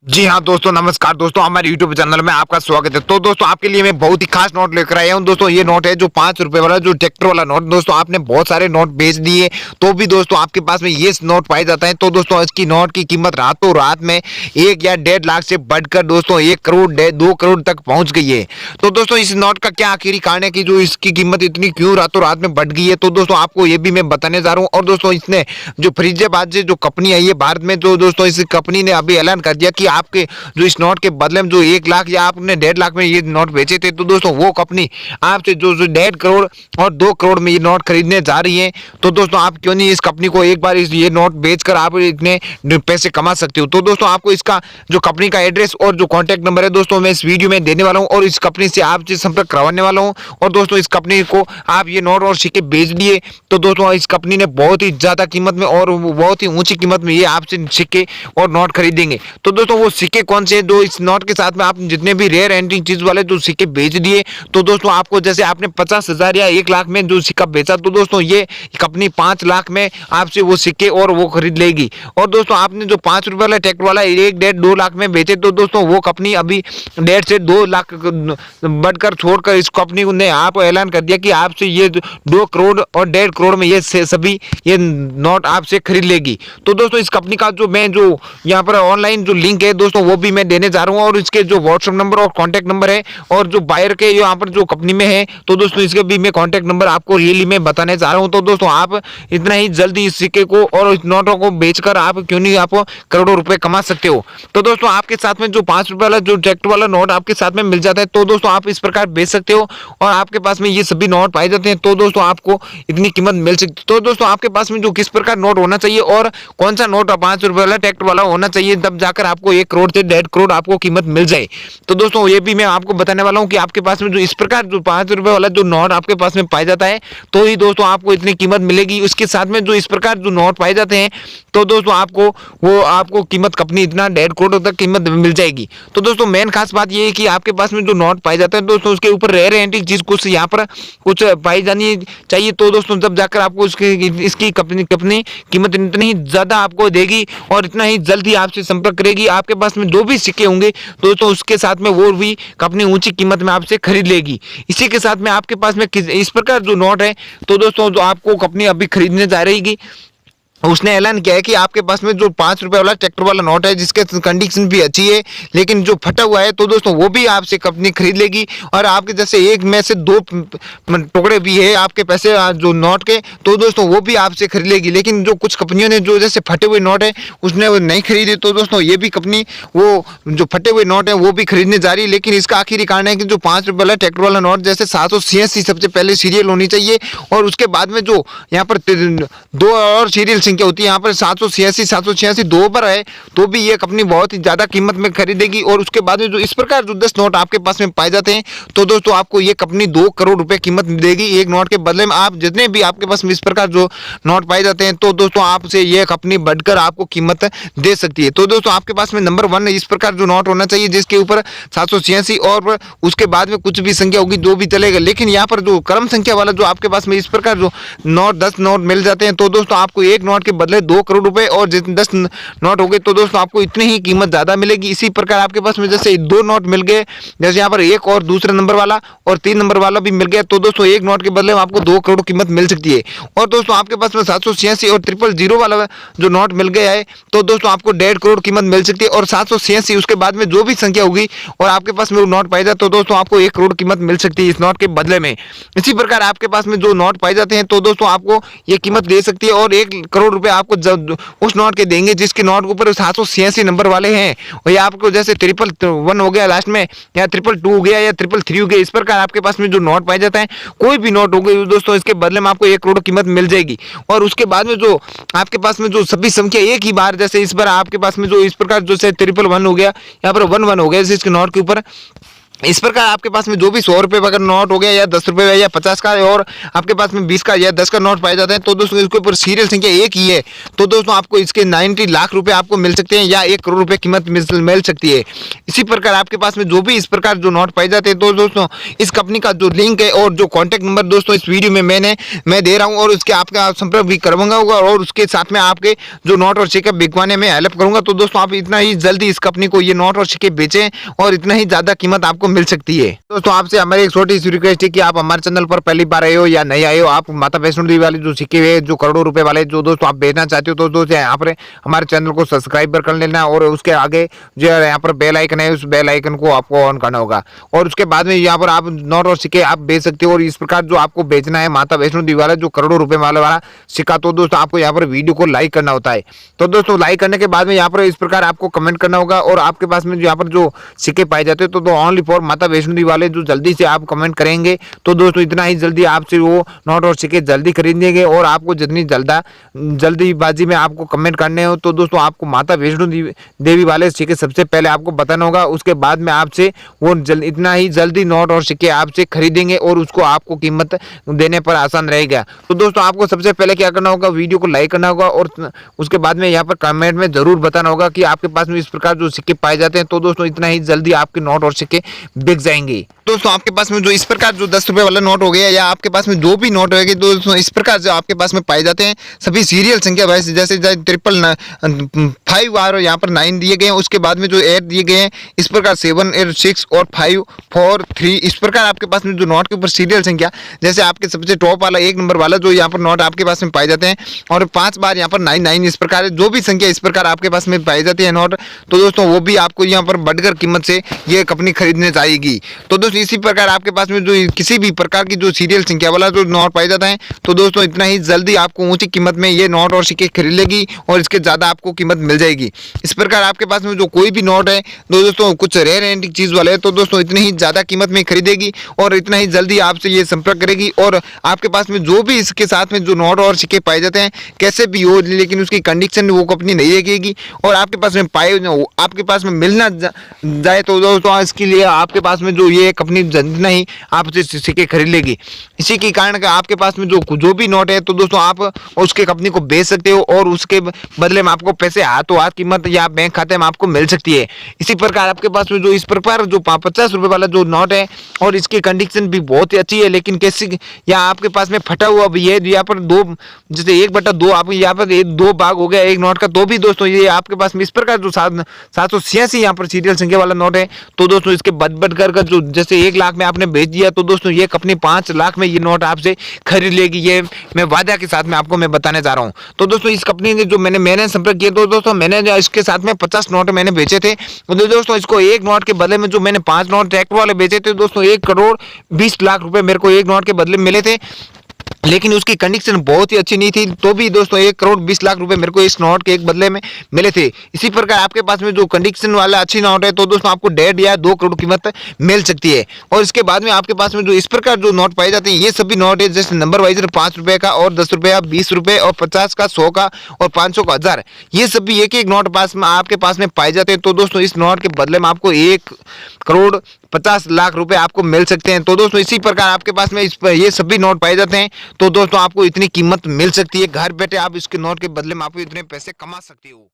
जी हाँ दोस्तों, नमस्कार दोस्तों, हमारे यूट्यूब चैनल में आपका स्वागत है। तो दोस्तों आपके लिए मैं बहुत ही खास नोट लेकर आया हूँ। दोस्तों ये नोट है जो 5 रुपए वाला, जो ट्रैक्टर वाला नोट। दोस्तों आपने बहुत सारे नोट बेच दिए तो भी दोस्तों आपके पास में ये नोट पाया जाता है। तो दोस्तों इसकी नोट की कीमत रातों रात में 1 या 1.5 लाख से बढ़कर दोस्तों 1 करोड़ 2 करोड़ तक पहुंच गई है। तो दोस्तों इस नोट का क्या आखिरी कारण है कि जो इसकी कीमत इतनी क्यों रातों रात में बढ़ गई है, तो दोस्तों आपको ये भी मैं बताने जा रहा हूँ। और दोस्तों इसने जो फरीदाबाद से जो कंपनी आई है भारत में, तो दोस्तों इस कंपनी ने अभी ऐलान कर दिया कि आपके जो इस नोट के बदले में जो 1 लाख या आपने 1.5 लाख में ये नोट बेचे थे, तो दोस्तों वो कंपनी आपसे जो 1.5 करोड़ और 2 करोड़ में ये नोट खरीदने जा रही है। तो दोस्तों आप क्यों नहीं इस कंपनी को एक बार ये नोट बेचकर आप इतने पैसे कमा सकते हो। तो दोस्तों आपको इसका जो कंपनी का एड्रेस और जो कॉन्टैक्ट नंबर है दोस्तों मैं इस वीडियो में देने वाला हूँ, और इस कंपनी से आपसे संपर्क करवाने वाला हूँ। और दोस्तों इस कंपनी को आप ये नोट और सिक्के बेच दिए तो दोस्तों इस कंपनी ने बहुत ही ज्यादा कीमत में और बहुत ही ऊंची कीमत में ये आपसे सिक्के और नोट खरीदेंगे। तो दोस्तों वो सिक्के कौन से, जो इस नोट के साथ में आप जितने भी रेयर एंटीक चीज वाले जो सिक्के बेच दिए, तो दोस्तों आपको जैसे आपने 50,000 या 1 लाख में जो सिक्का बेचा, तो दोस्तों ये कंपनी 5 लाख में आपसे वो सिक्के और वो खरीद लेगी। और दोस्तों आपने जो 5 रुपए वाला ट्रैक्टर वाला 1 1.5 2 लाख में बेचे, तो दोस्तों वो कंपनी अभी 1.5 से 2 लाख बढ़कर छोड़कर इस कंपनी ने आप ऐलान कर दिया कि आपसे ये 2 करोड़ और 1.5 करोड़ में ये सभी ये नोट आपसे खरीद लेगी। तो दोस्तों इस कंपनी का जो मैं जो यहाँ पर ऑनलाइन जो लिंक है दोस्तों वो भी मैं देने जा रहा हूँ, और इसके जो व्हाट्सएप नंबर और कॉन्टैक्ट नंबर है और जो बायर के यहाँ पर जो कंपनी में है, तो दोस्तों इसके भी मैं कॉन्टैक्ट नंबर आपको रियली में बताने जा रहा हूँ। तो दोस्तों आप इतना ही जल्दी इस सिक्के को और इस नोटों को बेचकर आप क्यों नहीं आप करोड़ों रुपए कमा सकते हो। तो दोस्तों आपके साथ में जो 5 रुपए वाला जो ट्रैक्टर वाला नोट आपके साथ में मिल जाता है, तो दोस्तों आप इस प्रकार बेच सकते हो और आपके पास में ये सभी नोट पाए जाते हैं, तो दोस्तों आपको इतनी कीमत मिल सकती है। तो दोस्तों आपके पास में जो किस प्रकार नोट होना चाहिए और कौन सा नोट 5 रुपए वाला ट्रैक्टर वाला होना चाहिए, तब जाकर आपको 1 करोड़ से 1.5 करोड़ आपको कीमत मिल जाए। तो दोस्तों ये भी मैं आपको बताने वाला हूँ कि आपके पास में जो इस प्रकार जो 5 रुपए वाला जो नोट आपके पास में पाया जाता है, तो ही दोस्तों आपको इतनी कीमत मिलेगी। उसके साथ में जो इस प्रकार जो नोट पाए जाते हैं, तो दोस्तों आपको कीमत कंपनी इतना 1.5 करोड़ तक कीमत मिल जाएगी। तो दोस्तों मेन खास बात ये है कि आपके पास में जो नोट पाए जाते हैं दोस्तों उसके ऊपर रेयर एंटीक चीज कुछ यहाँ पर कुछ पाई जानी चाहिए। तो दोस्तों जब जाकर आपको इसकी कंपनी कीमत इतनी ही ज्यादा आपको देगी और इतना ही जल्दी आपसे संपर्क करेगी। आपके पास में जो भी सिक्के होंगे दोस्तों उसके साथ में वो भी कंपनी ऊंची कीमत में आपसे खरीद लेगी। इसी के साथ में आपके पास में इस प्रकार जो नोट है, तो दोस्तों जो आपको कंपनी अभी खरीदने जा रही है, उसने ऐलान किया है कि आपके पास में जो 5 रुपए वाला ट्रैक्टर वाला नोट है जिसके कंडीशन भी अच्छी है लेकिन जो फटा हुआ है, तो दोस्तों वो भी आपसे कंपनी खरीद लेगी। और आपके जैसे एक में से 2 टुकड़े भी है आपके पैसे जो नोट के, तो दोस्तों वो भी आपसे खरीद लेगी। लेकिन जो कुछ कंपनियों ने जो जैसे फटे हुए नोट है उसने वो नहीं खरीदे, तो दोस्तों ये भी कंपनी वो जो फटे हुए नोट है वो भी खरीदने जा रही है। लेकिन इसका आखिरी कारण है कि जो 5 रुपए वाला ट्रैक्टर वाला नोट जैसे 786 सबसे पहले सीरियल होनी चाहिए, और उसके बाद में जो यहाँ पर 2 और सीरियल संख्या होती है, यहाँ पर 786 2 पर है, तो भी ये कंपनी बहुत ही ज्यादा कीमत में खरीदेगी। और उसके बाद में जो इस प्रकार जो 10 नोट आपके पास में पाए जाते हैं, तो दोस्तों आपको ये कंपनी 2 करोड़ रुपए कीमत देगी एक नोट के बदले में। आप जितने भी आपके पास में इस प्रकार जो नोट पाए जाते हैं, तो दोस्तों आपसे ये कंपनी बढ़कर आपको कीमत दे सकती है। तो दोस्तों आपके पास में नंबर 1 इस प्रकार जो नोट होना चाहिए जिसके ऊपर 786 और उसके बाद में कुछ भी संख्या होगी जो भी चलेगा। लेकिन यहाँ पर जो क्रम संख्या वाला जो आपके पास में इस प्रकार जो नोट 10 नोट मिल जाते हैं, तो दोस्तों आपको एक नोट के बदले 2 करोड़ रुपए और जितने 10 नोट हो गए, तो दोस्तों आपको इतनी ही कीमत ज्यादा मिलेगी। इसी प्रकार आपके पास में जैसे 2 नोट मिल गए, जैसे यहाँ पर 1 और दूसरे नंबर वाला और 3 नंबर वाला भी मिल गया, तो दोस्तों एक नोट के बदले में आपको 2 करोड़ कीमत मिल सकती है। और दोस्तों आपके पास में 786 और 000 वाला जो नोट मिल गया है, तो दोस्तों आपको 1.5 करोड़ कीमत मिल सकती है। और 786 उसके बाद में जो भी संख्या होगी और आपके पास में वो नोट पाई जाए, तो दोस्तों आपको 1 करोड़ कीमत मिल सकती है इस नोट के बदले में। इसी प्रकार आपके पास में जो नोट पाए जाते हैं, तो दोस्तों आपको ये कीमत दे सकती है और 1 करोड़ रुपए आपको उस नोट के देंगे जिसके नोट के ऊपर 786 नंबर वाले हैं। और ये आपको जैसे 111 हो गया लास्ट में, या 222 हो गया, या 333 हो गया, इस प्रकार आपके पास में जो नोट पाए जाता है, कोई भी नोट हो गई दोस्तों इसके बदले में आपको 1 करोड़ कीमत मिल जाएगी। और उसके बाद में जो आपके पास में जो सभी संख्या एक ही बार, जैसे इस बार आपके पास में जो इस प्रकार जैसे 111 हो गया, यहाँ पर 11 हो गया इसके नोट के ऊपर, इस प्रकार आपके पास में जो भी 100 रुपए का नोट हो गया या 10 रुपए या 50 का और आपके पास में 20 का या 10 का नोट पाए जाते हैं, तो दोस्तों इसके ऊपर सीरियल संख्या एक ही है, तो दोस्तों आपको इसके 90 लाख रुपए आपको मिल सकते हैं या 1 करोड़ रुपए कीमत मिल सकती है। इसी प्रकार आपके पास में जो भी इस प्रकार जो नोट पाए जाते हैं, तो दोस्तों इस कंपनी का जो लिंक है और जो कॉन्टैक्ट नंबर दोस्तों इस वीडियो में मैं दे रहा हूँ, और उसके आपका संपर्क भी करवाऊंगा और उसके साथ में आपके जो नोट और सिक्के बिकवाने में हेल्प करूंगा। तो दोस्तों आप इतना ही जल्दी इस कंपनी को ये नोट और सिक्के बेचें और इतना ही ज्यादा कीमत आपको मिल सकती है। दोस्तों आपसे हमारी एक छोटी सी रिक्वेस्ट है कि आप हमारे चैनल पर पहली बार आए हो या नहीं आए हो, आप माता वैष्णो देवी वाले जो सिक्के हुए जो करोड़ों रुपए वाले जो दोस्तों आप बेचना चाहते हो, तो दोस्तों यहाँ पर हमारे चैनल को सब्सक्राइब कर लेना और उसके आगे जो यहाँ पर बेल आइकन है उस बेल आइकन को आपको ऑन करना होगा, और उसके बाद में यहाँ पर आप नोट और सिक्के आप बेच सकते हो। और इस प्रकार जो आपको बेचना है माता वैष्णो देवी वाला जो करोड़ों रुपए वाला सिक्का, तो दोस्तों आपको यहाँ पर वीडियो को लाइक करना होता है। तो दोस्तों लाइक करने के बाद में यहाँ पर इस प्रकार आपको कमेंट करना होगा, और आपके पास में यहाँ पर जो सिक्के पाए जाते हैं तो ओनली फॉर माता वैष्णो देवी वाले जो जल्दी से आप कमेंट करेंगे, तो दोस्तों इतना ही जल्दी आपसे वो नोट और सिक्के जल्दी खरीदेंगे। और आपको जितनी जल्दीबाजी में आपको कमेंट करने हो, तो दोस्तों आपको माता वैष्णो देवी वाले सिक्के सबसे पहले आपको बताना होगा, उसके बाद में आपसे वो इतना ही जल्दी नोट और सिक्के आपसे खरीदेंगे और उसको आपको कीमत देने पर आसान रहेगा। तो दोस्तों आपको सबसे पहले क्या करना होगा, वीडियो को लाइक करना होगा और उसके बाद में यहाँ पर कमेंट में जरूर बताना होगा कि आपके पास में इस प्रकार जो सिक्के पाए जाते हैं, तो दोस्तों इतना ही जल्दी आपके नोट और सिक्के बिक जाएंगे। दोस्तों आपके पास में जो इस प्रकार जो 10 रुपए वाला नोट हो गया या आपके पास में जो भी नोट होगी, दोस्तों इस प्रकार जो आपके पास में पाए जाते हैं सभी सीरियल संख्या वैसे जैसे 5 और यहाँ पर 9 दिए गए हैं, उसके बाद में जो 8 दिए गए हैं, इस प्रकार 7 और 6 और 5 4 3 इस प्रकार आपके पास में जो नोट के ऊपर सीरियल संख्या जैसे आपके सबसे टॉप वाला 1 नंबर वाला जो यहाँ पर नोट आपके पास में पाए जाते हैं, और 5 बार यहाँ पर 9 इस प्रकार जो भी संख्या इस प्रकार आपके पास में पाई जाती है नोट, तो दोस्तों वो भी आपको यहाँ पर बढ़कर कीमत से ये कंपनी खरीदने जाएगी। तो दोस्तों इसी प्रकार आपके पास में जो किसी भी प्रकार की जो सीरियल संख्या वाला जो नोट पाया जाता है, तो दोस्तों इतना ही जल्दी आपको ऊंची कीमत में ये नोट और सिक्के खरीद लेगी और इसके ज़्यादा आपको कीमत मिल जाएगी। इस प्रकार आपके पास में जो कोई भी नोट है, तो दोस्तों कुछ रेयर एंटीक चीज़ वाले है, तो दोस्तों इतनी ही ज़्यादा कीमत में खरीदेगी और इतना ही जल्दी आपसे ये संपर्क करेगी। और आपके पास में जो भी इसके साथ में जो नोट और सिक्के पाए जाते हैं कैसे भी हो, लेकिन उसकी कंडीशन वो कंपनी नहीं देगी, और आपके पास में आपके पास में मिलना जाए, तो दोस्तों इसके लिए आपके पास में जो ये कंपनी नहीं आपसे सिक्के खरीद लेगी। इसी के कारण का आपके पास में जो भी नोट है, तो दोस्तों आप उसके कंपनी को बेच सकते हो और उसके बदले में आपको पैसे हाथों हाथ कीमत या बैंक खाते में आपको मिल सकती है। इसी प्रकार आपके पास में जो इस प्रकार जो 50 रुपए वाला जो नोट है और इसकी कंडीशन भी बहुत ही अच्छी है, लेकिन कैसी यहाँ आपके पास में फटा हुआ भी है, यहाँ पर 2 जैसे 1/2 आप यहाँ पर 2 भाग हो गया एक नोट का, तो भी दोस्तों ये आपके पास में इस प्रकार जो 786 यहाँ पर सीरियल संख्या वाला नोट है, तो दोस्तों इसके बद कर जो जैसे 1 लाख में आपने बेच दिया, तो दोस्तों ये कंपनी 5 लाख में ये नोट आपसे खरीद लेगी। ये मैं वादा के साथ में आपको मैं बताने जा रहा हूँ। तो दोस्तों इस कंपनी ने जो मैंने संपर्क किया, तो दोस्तों मैंने इसके साथ में 50 नोट मैंने बेचे थे, तो दोस्तों इसको 1 नोट के बदले में जो मैंने 5 नोट ट्रैक्टर वाले बेचे थे, दोस्तों 1 करोड़ 20 लाख रुपए मेरे को 1 नोट के बदले में मिले थे, लेकिन उसकी कंडीशन बहुत ही अच्छी नहीं थी, तो भी दोस्तों 1 करोड़ 20 लाख रुपए मेरे को इस नोट के एक बदले में मिले थे। इसी प्रकार आपके पास में जो कंडीशन वाला अच्छी नोट है, तो दोस्तों आपको 1.5 या 2 करोड़ कीमत मिल सकती है। और इसके बाद में आपके पास में जो इस प्रकार जो नोट पाए जाते हैं, ये सभी नोट है जैसे नंबर वाइज 5 रुपए का और 10 रुपए 20 रुपए और 50 का 100 का और 500 का 1000, ये सभी एक एक नोट पास में आपके पास में पाए जाते हैं। तो दोस्तों इस नोट के बदले में आपको 1 करोड़ 50 लाख रुपए आपको मिल सकते हैं। तो दोस्तों इसी प्रकार आपके पास में ये सभी नोट पाए जाते हैं, तो दोस्तों आपको इतनी कीमत मिल सकती है, घर बैठे आप इसके नोट के बदले में आप इतने पैसे कमा सकते हो।